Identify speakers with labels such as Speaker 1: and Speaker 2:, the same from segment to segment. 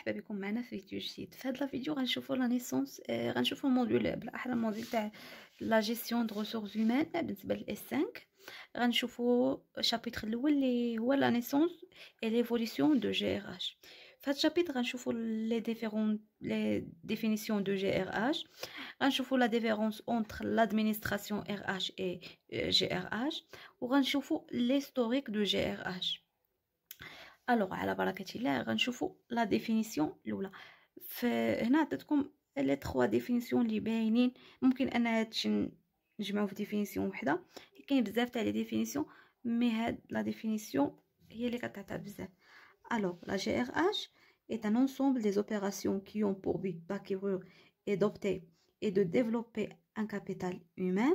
Speaker 1: مرحبا بكم معنا في فيديو جديد. في هذا الفيديو غنشوفوا لا نيسونس، غنشوفوا الموديول بالاحرى الموديول تاع لا جيستيون دو ريسورس هيومان بالنسبه للاس 5. غنشوفوا الشابيتر الاول اللي هو لا نيسونس اي ليفوليسيون دو جي ار اش. في هذا الشابيتر غنشوفوا لي ديفينيسيون دو جي ار اش، غنشوفوا لا ديفيرونس اونتر لادمينستراسيون ار اش اي جي ار اش، وغنشوفوا ليستوريك دو جي ار اش. الوغ على بركه الله غنشوفوا لا ديفينيسيون الاولى. فهنا عطيتكم لي 3 ديفينيسيون اللي باينين، ممكن ان هادشي نجمعو في ديفينيسيون وحده. كاين بزاف تاع لي ديفينيسيون، مي هاد لا ديفينيسيون هي اللي كتعطى بزاف. الوغ لا جي ار اش est un ensemble des opérations qui ont pour but d'acquérir et d'opter et de développer un capital humain.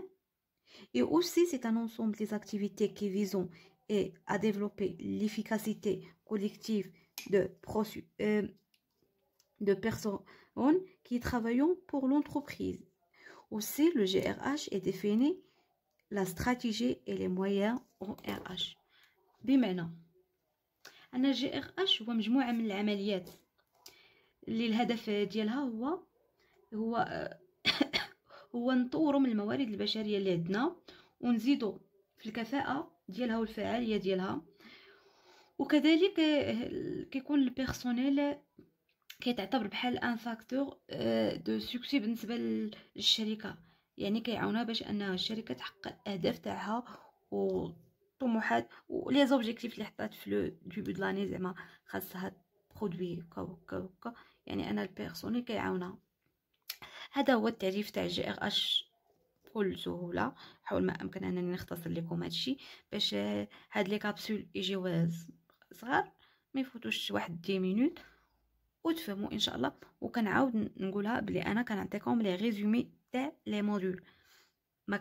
Speaker 1: Et aussi, c'est un ensemble des activités qui visent et à développer l'efficacité collective de personnes qui travaillent pour l'entreprise. Aussi, le GRH est défini la stratégie et les moyens en RH. بمعنى أن الجي ار اش هو مجموعة من العمليات اللي الهدف ديالها هو نطوروا من الموارد البشريه اللي عندنا ونزيدوا في الكفاءه ديالها والفعاليه ديالها. وكذلك كيكون البيرسونيل كيتعتبر بحال ان فاكتور دو سوكسي بالنسبه للشركه، يعني كيعاونها باش انها الشركه تحقق الاهداف تاعها وطموحات ولي زوبجيكتيف اللي حطات في لو ديبي د لاني، زعما خاصها برودوي كا يعني انا البيرسونيل كيعاونها. هذا هو التعريف تاع جي ار اش بكل سهوله. حاول ما امكن انني نختصر لكم هادشي باش هاد لي كابسول يجيو صغار ما يفوتوش واحد 10 مينوت وتفهموا ان شاء الله. وكنعاود نقولها بلي انا كنعطيكم لي ريزومي تاع لي موديول، ما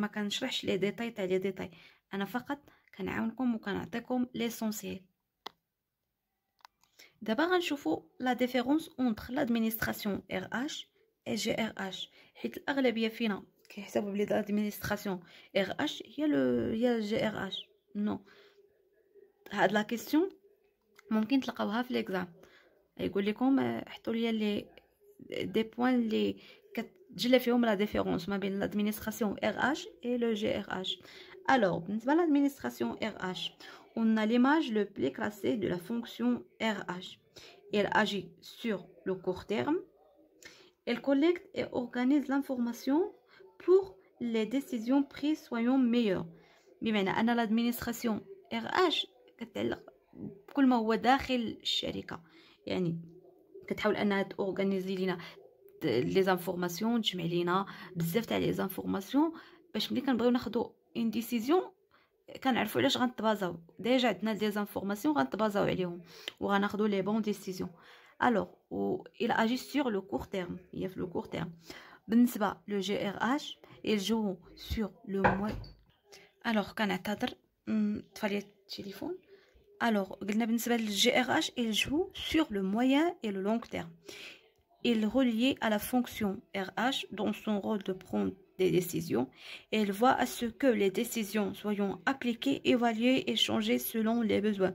Speaker 1: كنشرحش لي ديتاي تاع لي ديتاي، انا فقط كنعاونكم وكنعطيكم ليسونسيال. دابا غنشوفوا لا ديفيرونس اونتر لادمينستراسيون ار اش اي جي ار اش، حيت الاغلبيه فينا كيحسبوا بلي لادمينستراسيون ار اش هي جي ار اش. نو، هاد لا كيسيون ممكن تلقاوها في ليكزام، يقول لكم حطوا لي لي دي بوين اللي كتجلى فيهم لا ديفيرونس ما بين لادمينستراسيون ار اش اي لو جي ار اش. Alors, بالنسبه لادمينستراسيون ار اش، on a l'image le plus classée de la fonction RH. Elle agit sur le court terme. Elle collecte et organise l'information pour les décisions prises soient meilleures. بمعنى أن l'administration RH كتعلق بكل ما هو داخل الشركة، يعني كتحاول أنها تورغانيزي لينا لي زانفورماسيون، تجمع لينا بزاف تاع لي زانفورماسيون باش ملي كنبغيو ناخدو اون ديسيزيون كنعرفوا علاش غنتبازاو. ديجا عندنا دي زانفورماسيون غنتبازاو عليهم وغناخدو لي بون ديسيزيون. الوغ و il agit sur le court terme، هي في لو كور تيرم. بالنسبه لو جي ار اش il joue sur le mois. الوغ كنعتذر طفالي التليفون. الوغ قلنا بالنسبه للجي ار اش il joue sur le moyen et le long terme. Il est relié à la fonction RH dans son rôle de prendre des décisions et il voit à ce que les décisions soient appliquées, évaluées et changées selon les besoins.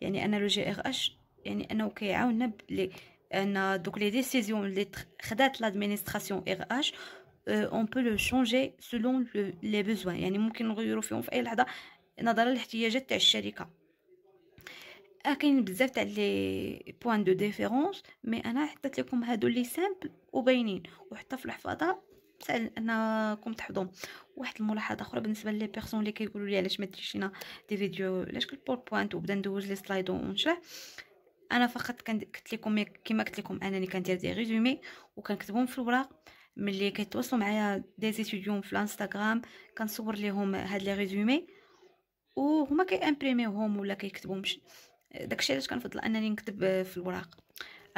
Speaker 1: يعني أنا le GRH يعني أنه كيعاوننا بلي أن دوك les décisions اللي خدات l'administration RH on peut le changer selon les besoins، يعني ممكن نغيروا فيهم في أي لحظة نظرا للاحتياجات تاع الشركة. كاين بزاف تاع لي بوين دو ديفيرونس، مي انا حطيت لكم هادو لي سامبل وباينين وحتى في الحفاظه سهل انكم تحفظوهم. واحد الملاحظه اخرى بالنسبه لي بيرسون اللي كيقولوا لي علاش ما ديريش لينا دي فيديو، علاش كل بوينت وبدا ندوز لي سلايد ونشرح. انا فقط كنت لكم كما قلت لكم انني كندير دي ريزومي وكنكتبهم في الوراق. ملي كيتواصلوا معايا دي ستوديون في الانستغرام كنصور لهم هاد لي ريزومي وهما كيامبريميوهم ولا كيكتبوهم. داكشي علاش كنفضل انني نكتب في الوراق.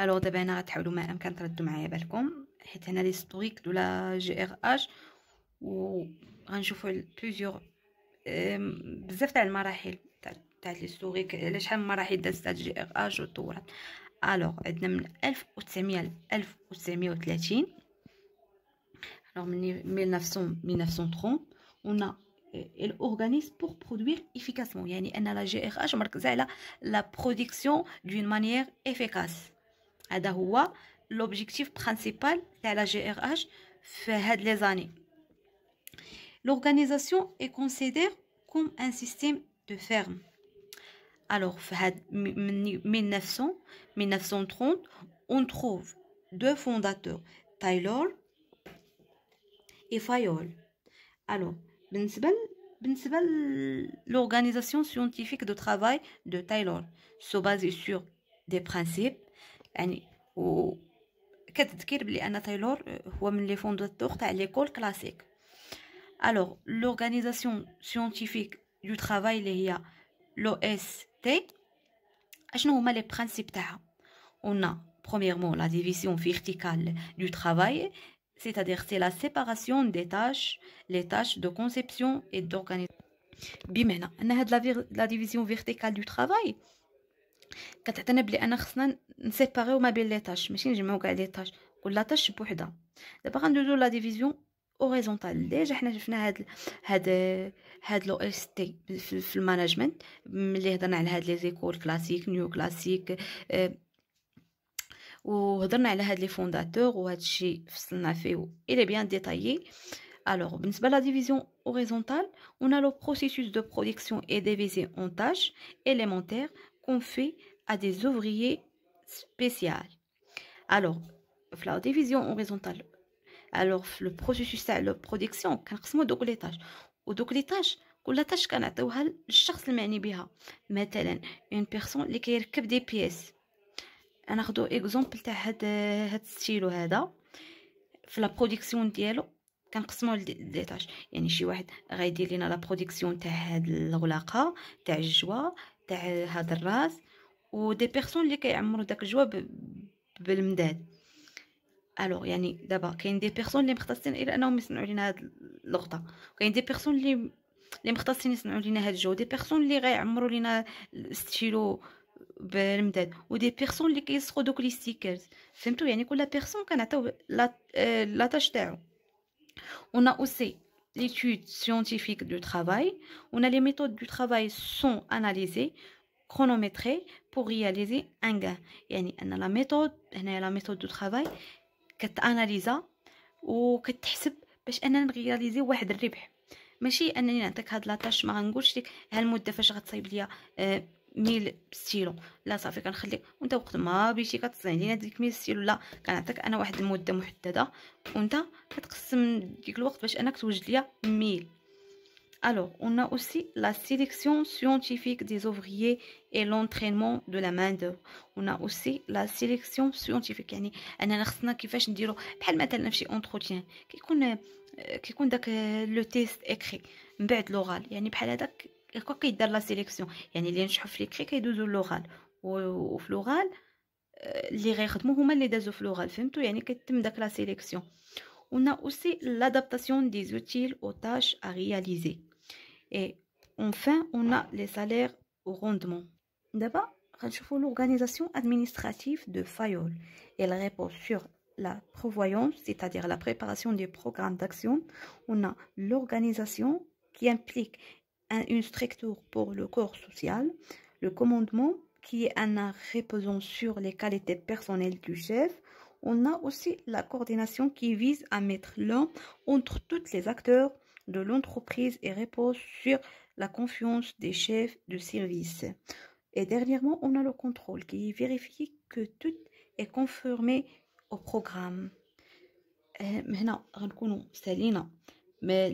Speaker 1: الوغ دابا هنا غتحاولوا ما امكن تردوا معايا بالكم، حيت هنا ليستوريك دو لا جي ار اش وغنشوفوا بليزيور بزاف تاع المراحل تاع ليستوريك، على شحال من مراحل دازت جي ار اش وطورت. الوغ عندنا من 1900 ل 1930. الوغ من 1930 on a elle organise pour produire efficacement، يعني أن la GRH مركزة على la production d'une manière efficace. هذا هو l'objectif principal تاع la GRH في هاد les années. L'organisation est considérée comme un système de ferme. Alors, في هاد 1930, on trouve deux fondateurs, Taylor et Fayol. Alors, بالنسبة l'organisation scientifique de travail de Taylor se base sur des principes يعني كتذكر بلي أن تايلور هو من لي فونداتور تاع ليكول كلاسيك. Alors, l'organisation scientifique du travail اللي هي l'OST اشنو هما لي برينسيپ تاعها؟ On a premièrement la division verticale du travail, c'est-à-dire c'est la séparation des tâches, les tâches de conception et d'organisation. بمعنى ان هاد la division verticale du travail كتعتنا بلي انا خصنا نسيباريو ما بين لي تاش، ماشي نجمعو كاع لي تاش، كل تاش بوحدها. دابا غندوزو لا ديفيزيون اوريزونتال. ديجا حنا شفنا هاد لو اس تي في المانجمنت ملي هضرنا على هاد لي زيكول كلاسيك نيو كلاسيك، وهضرنا على هاد لي فونداتور وهاد الشيء فصلنا فيه الى بيان ديتايي. Alors, بالنسبة la division horizontale, on a le processus de production est divisé en tâches élémentaires confiées à des ouvriers spéciaux. Alors, la division horizontale, alors le processus de production كنقسمو دوك لي tâches، ودوك لي tâches كل tâche كنعطيوها للشخص المعني بها. مثلا une personne اللي كيركب دي بيس. انا ناخذ اكزومبل تاع هاد الستيلو هذا في لا برودكسيون ديالو كنقسموه لدي تاش. يعني شي واحد غيدير لينا لا برودكسيون تاع هاد الغلاقه تاع الجوا تاع هاد الراس، ودي بيرسون اللي كيعمروا داك الجوا بالمداد. الوغ يعني دابا كاين دي بيرسون اللي مختصين الى انهم يصنعوا لينا هاد اللقطه، وكاين دي بيرسون اللي مختصين يصنعوا لينا هاد الجو، دي بيرسون اللي غيعمروا لينا الستيلو بالمداد، ودي بيرسون اللي كيسخو دوك لي ستيكرز. فهمتوا؟ يعني كل بيرسون كنعطيو لا تاش تاعو. On a aussi l'étude scientifique du travail. On a les méthodes du travail sont analysées, chronométrées pour réaliser un gain. يعني أن la méthode هنا la méthode du travail كتاناليزا وكتحسب باش أننا نغياليزي واحد الربح. ماشي أنني نعطيك هاد لاطاش ما غنقولش لك هالمدة فاش غتصايب ليا 1000 ستيلو، لا صافي كنخليك وانت وقت ما بغيتي كتصنع لينا ديك 1000 ستيلو، لا كنعطيك انا واحد المده محدده وانت كتقسم ديك الوقت باش انك توجد ليا 1000. Alors, on a aussi la sélection scientifique des ouvriers et l'entraînement de la main-d'œuvre. On a aussi la sélection scientifique، يعني اننا خصنا كيفاش نديرو بحال مثلا فشي اونتروتيان كيكون داك لو تيست اكري من بعد لوغال، يعني بحال هذاك هكا كيدار لا سيليكسيون. يعني اللي نجحوا في ليكري كيدوزو لوغال، وفي لوغال اللي غيخدموا هما اللي دازو في لوغال. فهمتوا؟ يعني كيتم داك لا سيليكسيون. On a aussi l'adaptation des outils aux tâches à réaliser. Et enfin, on a les salaires au rendement. D'abord, غنشوفوا l'organisation administrative de Fayol. Elle repose sur la prévoyance, c'est-à-dire la préparation des programmes d'action. On a l'organisation qui implique une structure pour le corps social, le commandement qui est un art reposant sur les qualités personnelles du chef. On a aussi la coordination qui vise à mettre l'un entre tous les acteurs de l'entreprise et repose sur la confiance des chefs de service. Et dernièrement, on a le contrôle qui vérifie que tout est conformé au programme. هنا غنكونوا سالينا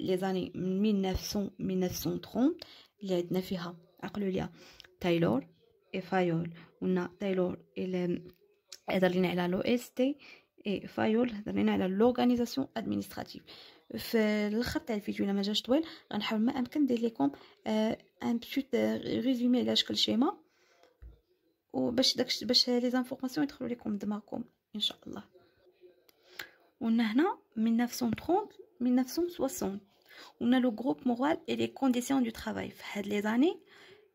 Speaker 1: les années 1930 اللي عندنا فيها عقلوا ليها تايلور اي فايول. قلنا تايلور هضر لينا على لو اس تي، اي فايول هضر لينا على لورغانيزاسيون ادمينستراتيف. في الاخر تاع الفيديو الا ما جاش طويل غنحاول ما امكن ندير لكم ان بيت ريزومي على شكل شيما، وباش باش لي زانفورماسيون يدخلوا لكم دماغكم ان شاء الله. قلنا هنا 1960 on a le groupe moral et les conditions du travail. في هاد لي زاني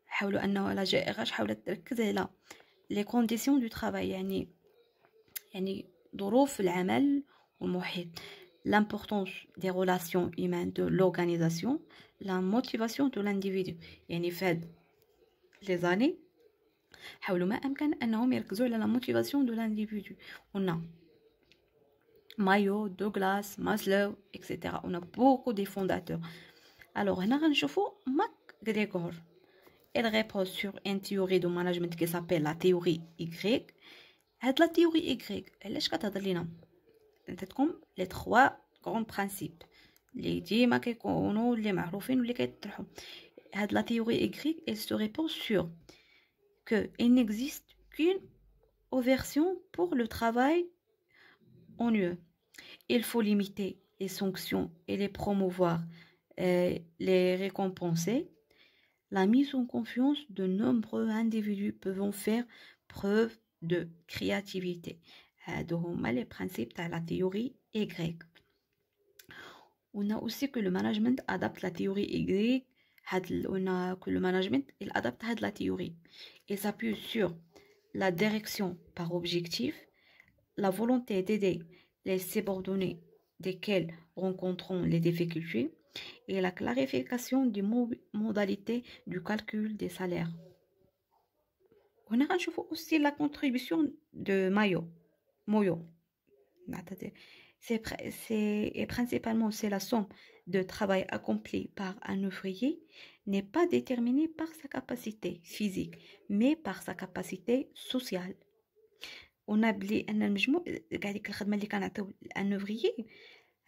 Speaker 1: حاولوا انه لا جي ار اش حاولت تركز على les conditions du travail، يعني ظروف العمل والمحيط، l'importance des relations humaines de l'organisation, la motivation de l'individu. يعني في هاد لي زاني حاولوا ما أمكن أنهم يركزوا على la motivation de l'individu. On a Mayo, Douglas, Maslow, etc. On a beaucoup de fondateurs. Alors, هنا غنشوفوا MacGregor. Elle repose sur une théorie de management qui s'appelle la théorie Y. هاد la théorie Y, علاش كتهضر لينا؟ نعطيكم les trois grands principes اللي ديما كيكونوا اللي معروفين واللي كيطرحوا. هاد la théorie Y, elle se repose sur que il n'existe qu'une version pour le travail ennuyeux. Il faut limiter les sanctions et les promouvoir, les récompenser. La mise en confiance de nombreux individus peuvent faire preuve de créativité. هادو هما les principes de la théorie Y. On a aussi que le management adapte la théorie Y. On a que le management il adapte la théorie. Il s'appuie sur la direction par objectif, la volonté d'aider les subordonnés desquels rencontrons les difficultés et la clarification des modalités du calcul des salaires. On a aussi la contribution de Moyo. Et principalement, c'est la somme de travail accompli par un ouvrier n'est pas déterminée par sa capacité physique, mais par sa capacité sociale. On a بلي ان المجموع كاع ديك الخدمه اللي كنعطيو ان اوفريي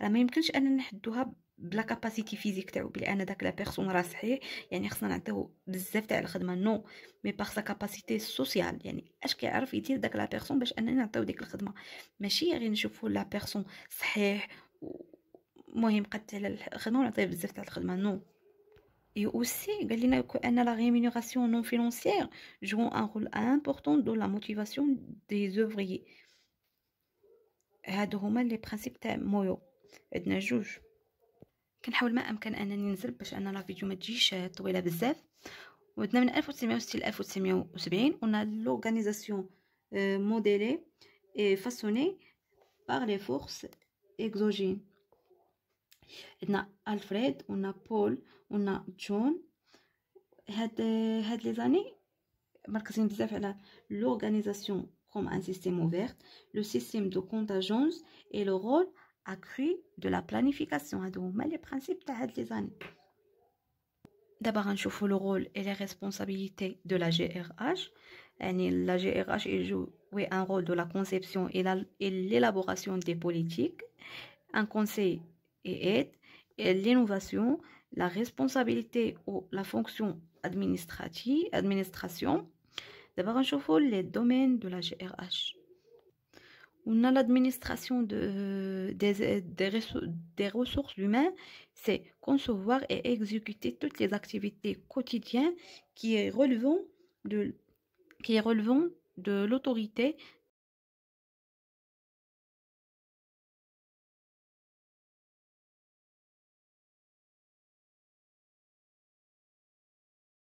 Speaker 1: راه ما يمكنش ان نحدوها بلا كاباسيتي فيزيك تاعو بلي انا داك لا بيرسون راه صحيح يعني خصنا نعطيو بزاف تاع الخدمه نو مي باغ سا كاباسيتي سوسيال يعني اش كيعرف يدير داك لا بيرسون باش اننا نعطيو ديك الخدمه ماشي غير نشوفوا لا بيرسون صحيح المهم قد على الخدمه ونعطيه بزاف تاع الخدمه نو. Et aussi, la rémunération non financière joue un rôle important dans la motivation des ouvriers. هادو هما les principes تاع مويو. عندنا جوج. كنحاول ما امكن انني ننزل باش ان لا فيديو ما تجيش طويله بزاف. وعندنا من 1960 ل 1970 on a l'organisation modélée et façonnée par les forces exogènes. عندنا ألفريد ونا بول ونا جون. هاد لي زاني مركزين بزاف على l'organisation comme un système ouvert, le système de contingence et le rôle accru de la planification. هادو هما لي برينسيپ تاع هاد لي زاني. دابا غنشوفوا le rôle et les responsabilités de la GRH. يعني la GRH il joue un rôle de la conception et l'élaboration des politiques, un conseil et aide, et l'innovation, la responsabilité ou la fonction administration. D'abord, on voit les domaines de la GRH. On a l'administration des ressources humaines, c'est concevoir et exécuter toutes les activités quotidiennes qui relevant de l'autorité